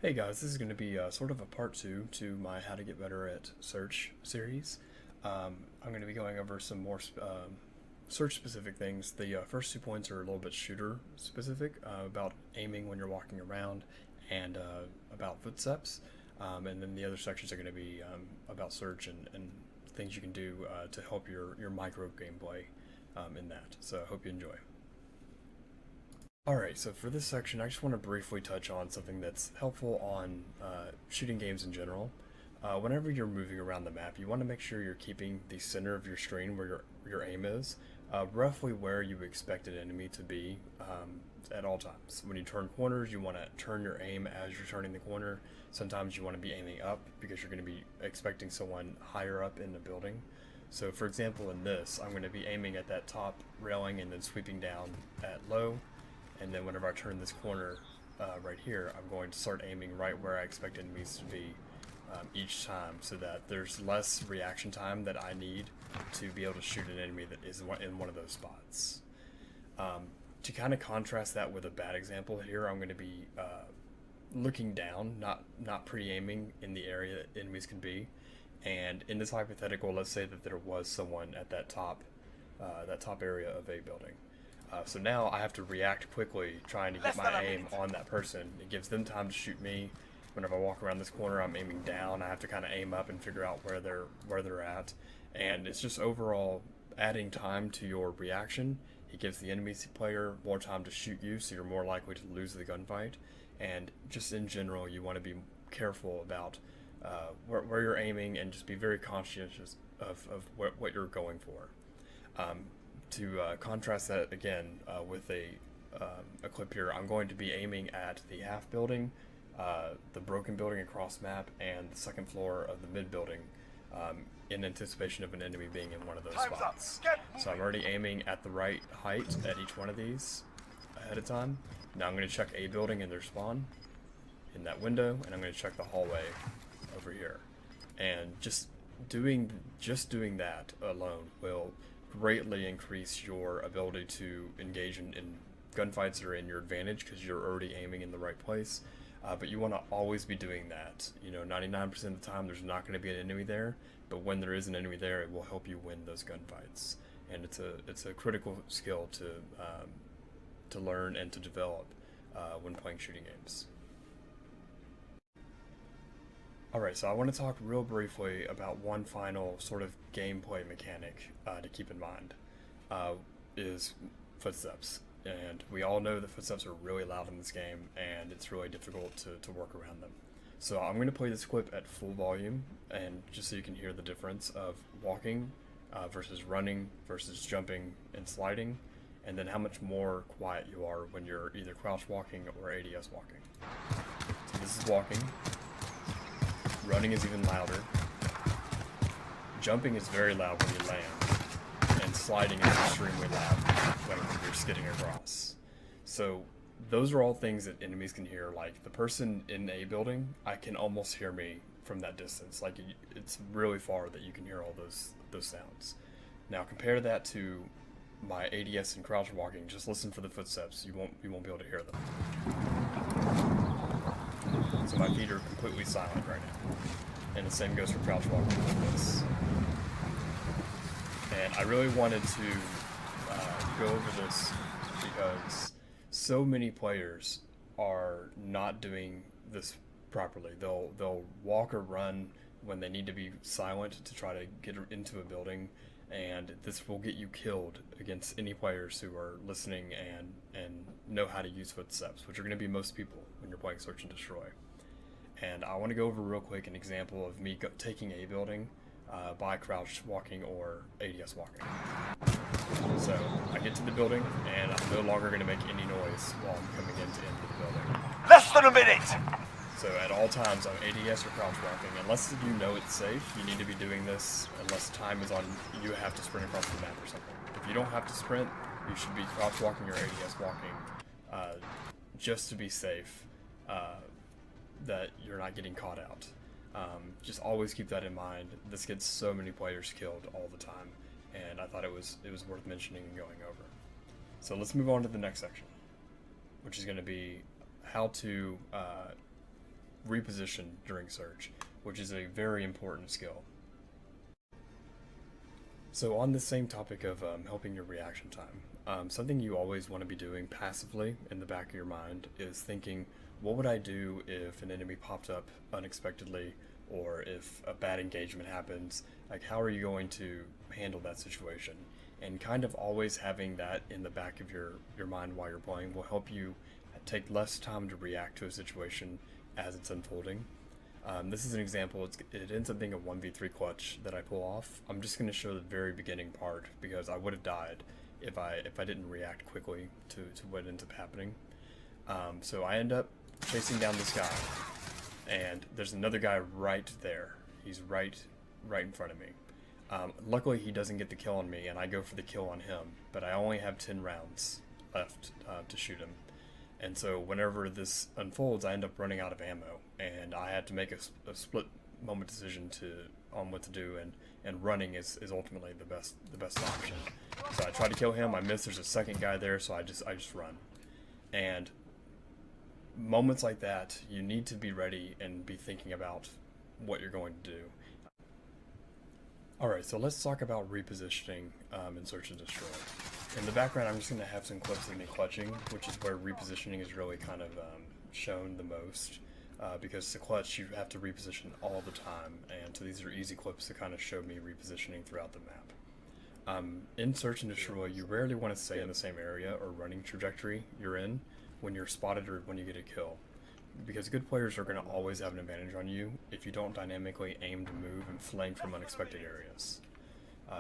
Hey guys, this is going to be sort of a part two to my How to Get Better at Search series. I'm going to be going over some more search specific things. The first 2 points are a little bit shooter specific about aiming when you're walking around and about footsteps. And then the other sections are going to be about search and things you can do to help your micro gameplay in that. So I hope you enjoy. Alright, so for this section, I just want to briefly touch on something that's helpful on shooting games in general. Whenever you're moving around the map, you want to make sure you're keeping the center of your screen where your aim is, roughly where you expect an enemy to be at all times. When you turn corners, you want to turn your aim as you're turning the corner. Sometimes you want to be aiming up because you're going to be expecting someone higher up in the building. So for example, in this, I'm going to be aiming at that top railing and then sweeping down at low. And then whenever I turn this corner right here, I'm going to start aiming right where I expect enemies to be each time, so that there's less reaction time that I need to be able to shoot an enemy that is in one of those spots. To kind of contrast that with a bad example here, I'm going to be looking down, not pre-aiming in the area that enemies can be. And in this hypothetical, let's say that there was someone at that top area of a building. So now I have to react quickly, trying to get my aim on that person. It gives them time to shoot me. Whenever I walk around this corner, I'm aiming down. I have to kind of aim up and figure out where they're at. And it's just overall adding time to your reaction. It gives the enemy player more time to shoot you, so you're more likely to lose the gunfight. And just in general, you want to be careful about where you're aiming and just be very conscientious of what you're going for. To contrast that again with a clip here, I'm going to be aiming at the half building, the broken building across map, and the second floor of the mid building in anticipation of an enemy being in one of those spots. So I'm already aiming at the right height at each one of these ahead of time. Now I'm going to check a building in their spawn in that window, and I'm going to check the hallway over here. And just doing that alone will greatly increase your ability to engage in gunfights that are in your advantage, because you're already aiming in the right place. But you want to always be doing that. 99% of the time there's not going to be an enemy there, but when there is an enemy there, it will help you win those gunfights. And it's a critical skill to learn and to develop when playing shooting games. Alright, so I want to talk real briefly about one final sort of gameplay mechanic to keep in mind, is footsteps. And we all know that footsteps are really loud in this game, and it's really difficult to work around them. So I'm going to play this clip at full volume, and just so you can hear the difference of walking versus running versus jumping and sliding, and then how much more quiet you are when you're either crouch walking or ADS walking. So this is walking. Running is even louder. Jumping is very loud when you land. And sliding is extremely loud when you're skidding across. So those are all things that enemies can hear. Like the person in a building, I can almost hear me from that distance. Like it's really far that you can hear all those sounds. Now compare that to my ADS and crouch walking. Just listen for the footsteps. You won't be able to hear them. So my feet are completely silent right now. And the same goes for crouch walking like this. And I really wanted to go over this because so many players are not doing this properly. They'll walk or run when they need to be silent to try to get into a building, and this will get you killed against any players who are listening and know how to use footsteps, which are going to be most people when you're playing Search and Destroy. And I want to go over real quick an example of me taking a building by crouch walking or ADS walking. So I get to the building, and I'm no longer going to make any noise while I'm coming into the building. Less than a minute! So at all times, I'm ADS or crouch walking. Unless you know it's safe, you need to be doing this. Unless time is on, you have to sprint across the map or something. If you don't have to sprint, you should be crouch walking or ADS walking, just to be safe, that you're not getting caught out. Just always keep that in mind. This gets so many players killed all the time, and I thought it was worth mentioning and going over. So let's move on to the next section, which is going to be how to reposition during search, which is a very important skill. So on the same topic of helping your reaction time, something you always want to be doing passively in the back of your mind is thinking, what would I do if an enemy popped up unexpectedly, or if a bad engagement happens? Like, how are you going to handle that situation? And kind of always having that in the back of your mind while you're playing will help you take less time to react to a situation as it's unfolding. This is an example. It ends up being a 1v3 clutch that I pull off. I'm just going to show the very beginning part because I would have died if I didn't react quickly to what ends up happening. So I end up chasing down this guy, and there's another guy right there. He's right in front of me. Luckily, he doesn't get the kill on me, and I go for the kill on him, but I only have 10 rounds left to shoot him. And so whenever this unfolds, I end up running out of ammo, and I had to make a split moment decision on what to do, and running is ultimately the best option. So I try to kill him, I miss, there's a second guy there, so I just run. And moments like that, you need to be ready and be thinking about what you're going to do. Alright, so let's talk about repositioning in Search and Destroy. In the background, I'm just going to have some clips of me clutching, which is where repositioning is really kind of shown the most. Because to clutch, you have to reposition all the time, and so these are easy clips to kind of show me repositioning throughout the map. In Search and Destroy, you rarely want to stay in the same area or running trajectory you're in when you're spotted or when you get a kill, because good players are going to always have an advantage on you if you don't dynamically aim to move and flank from unexpected areas.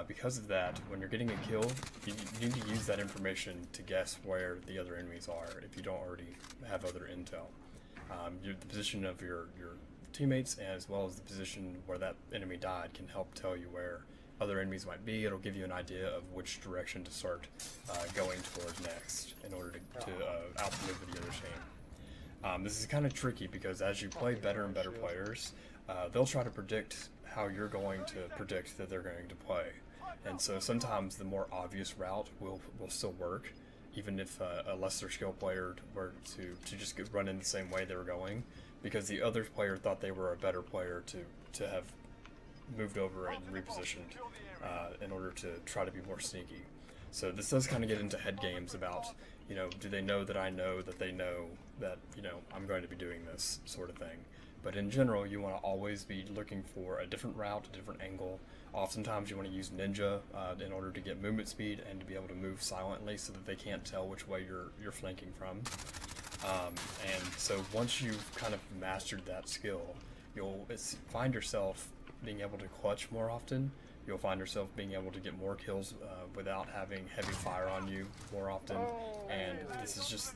Because of that, when you're getting a kill, you need to use that information to guess where the other enemies are if you don't already have other intel. The position of your teammates, as well as the position where that enemy died, can help tell you where other enemies might be. It'll give you an idea of which direction to start going towards next in order to outmaneuver the other team. This is kind of tricky because as you play better and better players, they'll try to predict how you're going to predict that they're going to play. And so sometimes the more obvious route will still work, even if a lesser skilled player were to just run in the same way they were going, because the other player thought they were a better player to have moved over and repositioned in order to try to be more sneaky. So this does kind of get into head games about, do they know that I know that they know that, I'm going to be doing this sort of thing. But in general, you want to always be looking for a different route, a different angle. Oftentimes you want to use ninja in order to get movement speed and to be able to move silently so that they can't tell which way you're flanking from. And so once you've kind of mastered that skill, you'll find yourself being able to clutch more often. You'll find yourself being able to get more kills without having heavy fire on you more often. And this is just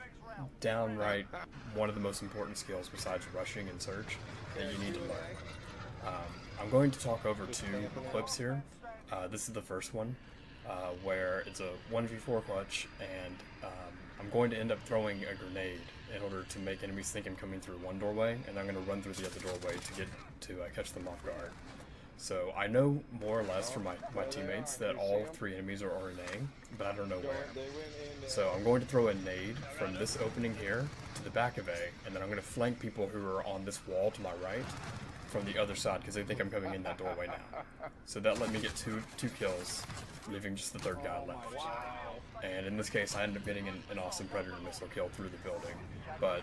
downright one of the most important skills besides rushing and search that you need to learn. I'm going to talk over two clips here. This is the first one where it's a 1v4 clutch, and I'm going to end up throwing a grenade in order to make enemies think I'm coming through one doorway, and I'm going to run through the other doorway to catch them off guard. So I know more or less from my teammates that all three enemies are RNA, but I don't know where. So I'm going to throw a nade from this opening here to the back of A, and then I'm going to flank people who are on this wall to my right from the other side because they think I'm coming in that doorway now. So that let me get two kills, leaving just the third guy left. And in this case, I ended up getting an awesome Predator missile kill through the building. But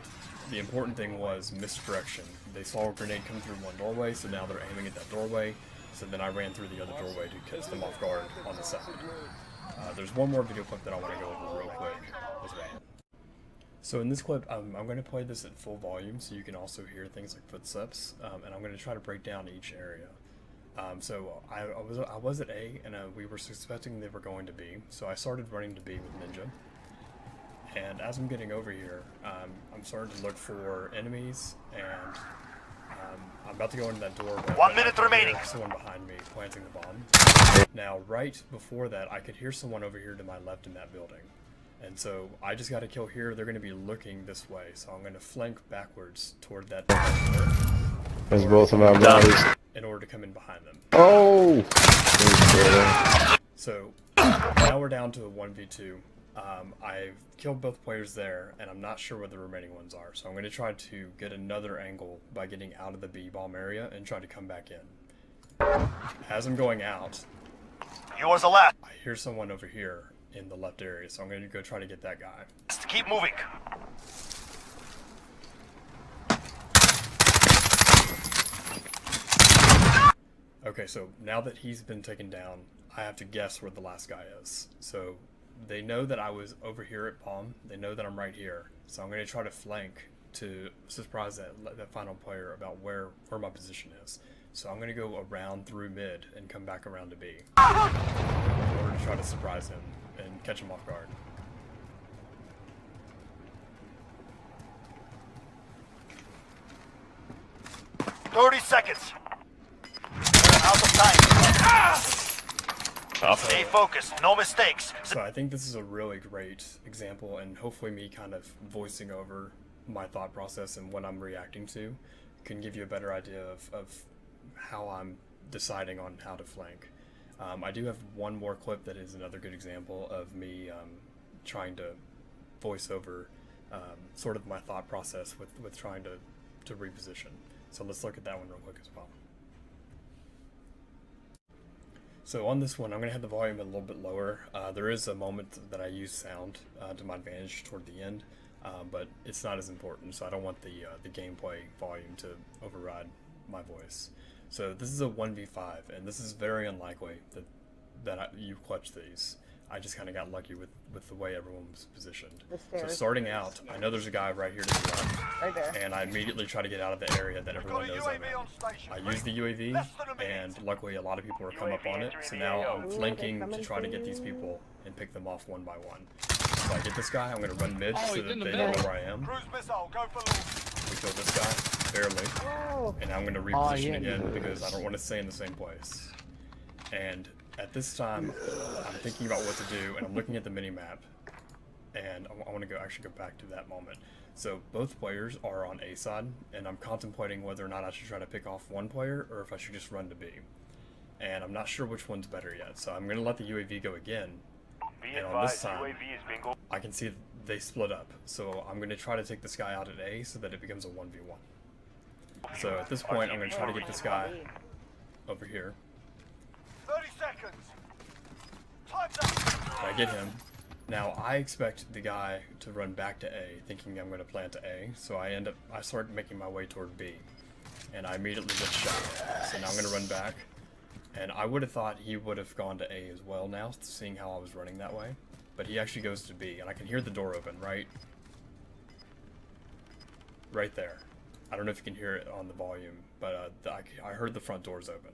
the important thing was misdirection. They saw a grenade come through one doorway, so now they're aiming at that doorway. So then I ran through the other doorway to catch them off guard on the side. There's one more video clip that I want to go over real quick as well. So in this clip, I'm going to play this at full volume so you can also hear things like footsteps, and I'm going to try to break down each area. So I was at A, and we were suspecting they were going to B, so I started running to B with Ninja. And as I'm getting over here, I'm starting to look for enemies, and I'm about to go into that door. 1 minute remaining. Someone behind me planting the bomb. Now, right before that, I could hear someone over here to my left in that building. And so I just got a kill here. They're going to be looking this way, so I'm going to flank backwards toward that door. There's both of my bodies. In order to come in behind them. Oh! So now we're down to a 1v2. I've killed both players there, and I'm not sure where the remaining ones are. So I'm going to try to get another angle by getting out of the B bomb area and try to come back in. As I'm going out, Yours the last. I hear someone over here in the left area, so I'm going to go try to get that guy. Keep moving. Okay, so now that he's been taken down, I have to guess where the last guy is. So they know that I was over here at Palm. They know that I'm right here. So I'm going to try to flank to surprise that final player about where my position is. So I'm going to go around through mid and come back around to B in order to try to surprise him and catch him off guard. "30 seconds. Out of time. Stay focused. No mistakes. So I think this is a really great example, and hopefully me kind of voicing over my thought process and what I'm reacting to can give you a better idea of how I'm deciding on how to flank. I do have one more clip that is another good example of me trying to voice over sort of my thought process with trying to reposition. So let's look at that one real quick as well. So on this one, I'm going to have the volume a little bit lower. There is a moment that I use sound to my advantage toward the end, but it's not as important, so I don't want the gameplay volume to override my voice. So this is a 1v5, and this is very unlikely that you clutch these. I just kind of got lucky with the way everyone was positioned. So starting out, I know there's a guy right here to the left, Right there. and I immediately try to get out of the area that everyone knows I'm in. I use the UAV, and luckily a lot of people are come up on it, so now I'm flanking to try to get these people and pick them off one by one. So I get this guy, I'm going to run mid so that they don't know where I am. Cruise missile. Go for launch. We kill this guy, barely. And now I'm going to reposition again because I don't want to stay in the same place. And at this time, I'm thinking about what to do, and I'm looking at the mini-map, and I want to actually go back to that moment. So both players are on A side, and I'm contemplating whether or not I should try to pick off one player, or if I should just run to B. And I'm not sure which one's better yet, so I'm going to let the UAV go again, and on this time, I can see they split up. So I'm going to try to take this guy out at A so that it becomes a 1v1. So at this point, I'm going to try to get this guy over here. 30 seconds. Time's up. I get him. Now I expect the guy to run back to A, thinking I'm going to plant to A. So I start making my way toward B, and I immediately get shot. So now I'm going to run back, and I would have thought he would have gone to A as well now, seeing how I was running that way. But he actually goes to B, and I can hear the door open right there. I don't know if you can hear it on the volume, but I heard the front doors open.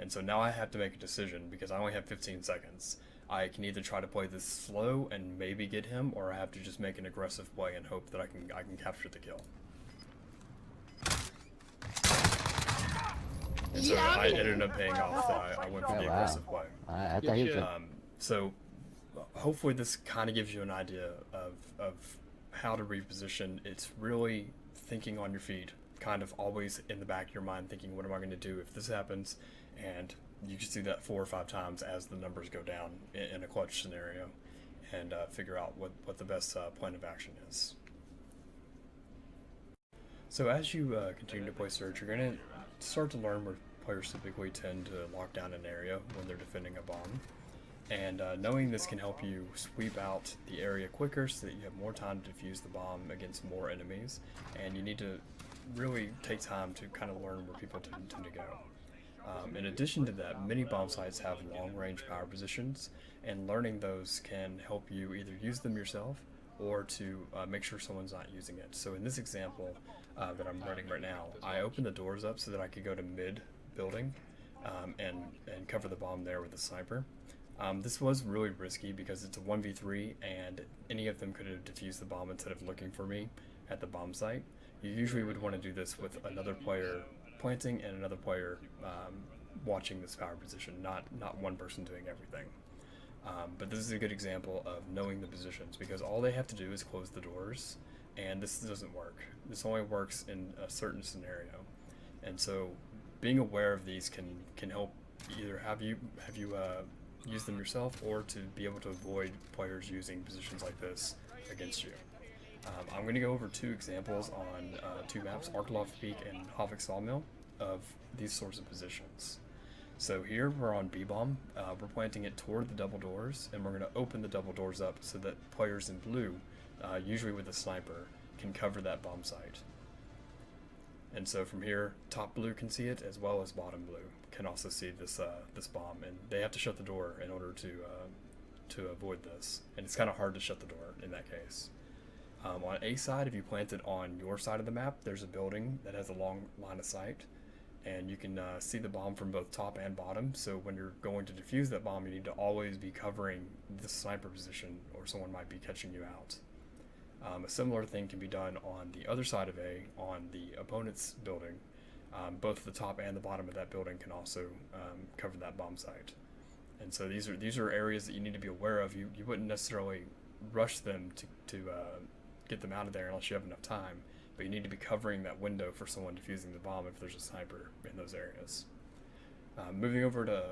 And so now I have to make a decision because I only have 15 seconds. I can either try to play this slow and maybe get him, or I have to just make an aggressive play and hope that I can capture the kill. And so it ended up paying off that I went for the aggressive play. I thought he was So hopefully this kind of gives you an idea of how to reposition. It's really thinking on your feet, kind of always in the back of your mind thinking, what am I going to do if this happens? And you just do that 4 or 5 times as the numbers go down in a clutch scenario, and figure out what the best plan of action is. So as you continue to play Surge, you're going to start to learn where players typically tend to lock down an area when they're defending a bomb. And knowing this can help you sweep out the area quicker so that you have more time to defuse the bomb against more enemies. And you need to really take time to kind of learn where people tend to go. In addition to that, many bomb sites have long-range power positions, and learning those can help you either use them yourself or to make sure someone's not using it. So in this example that I'm running right now, I opened the doors up so that I could go to mid-building and cover the bomb there with a sniper. This was really risky because it's a 1v3 and any of them could have defused the bomb instead of looking for me at the bomb site. You usually would want to do this with another player planting and another player watching this power position, not one person doing everything. But this is a good example of knowing the positions, because all they have to do is close the doors, and this doesn't work. This only works in a certain scenario. And so being aware of these can help either have you use them yourself or to be able to avoid players using positions like this against you. I'm going to go over 2 examples on 2 maps, Arklov Peak and Havik Sawmill, of these sorts of positions. So here we're on B-bomb, we're planting it toward the double doors, and we're going to open the double doors up so that players in blue, usually with a sniper, can cover that bomb site. And so from here, top blue can see it, as well as bottom blue can also see this this bomb, and they have to shut the door in order to avoid this. And it's kind of hard to shut the door in that case. On A side, if you plant it on your side of the map, there's a building that has a long line of sight, and you can see the bomb from both top and bottom. So when you're going to defuse that bomb, you need to always be covering the sniper position, or someone might be catching you out. A similar thing can be done on the other side of A, on the opponent's building. Both the top and the bottom of that building can also cover that bomb site. And so these are areas that you need to be aware of. You wouldn't necessarily rush them to get them out of there unless you have enough time, but you need to be covering that window for someone defusing the bomb if there's a sniper in those areas. Moving over to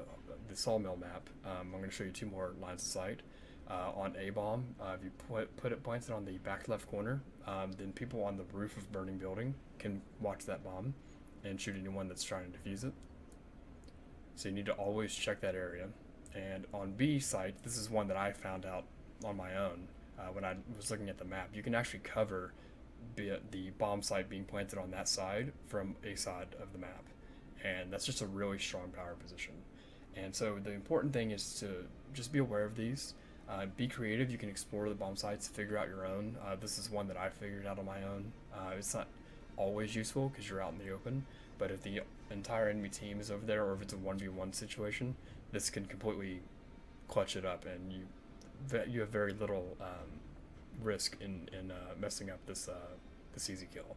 the Sawmill map, I'm going to show you 2 more lines of sight. On A bomb, if you plants it on the back left corner, then people on the roof of burning building can watch that bomb and shoot anyone that's trying to defuse it. So you need to always check that area. And on B site, this is one that I found out on my own when I was looking at the map. You can actually cover the bomb site being planted on that side from A side of the map, and that's just a really strong power position. And so the important thing is to just be aware of these. Be creative. You can explore the bomb sites, figure out your own. This is one that I figured out on my own. It's not always useful because you're out in the open, but if the entire enemy team is over there, or if it's a 1v1 situation, this can completely clutch it up, and you have very little risk in messing up this easy kill.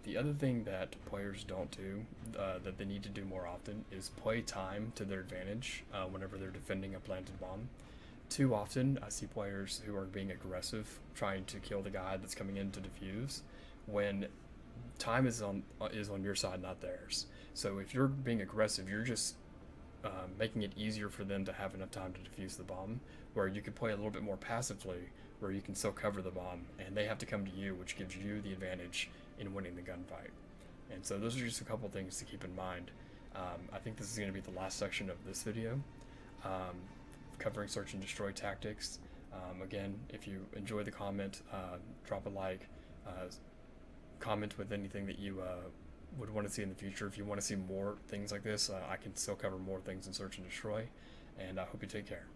The other thing that players don't do, that they need to do more often, is play time to their advantage whenever they're defending a planted bomb. Too often, I see players who are being aggressive, trying to kill the guy that's coming in to defuse, when time is on your side, not theirs. So if you're being aggressive, you're just making it easier for them to have enough time to defuse the bomb, where you could play a little bit more passively, where you can still cover the bomb, and they have to come to you, which gives you the advantage in winning the gunfight. And so those are just a couple things to keep in mind. I think this is going to be the last section of this video, covering search and destroy tactics. Again, if you enjoy the comment, drop a like, comment with anything that you would want to see in the future. If you want to see more things like this, I can still cover more things in search and destroy, and I hope you take care.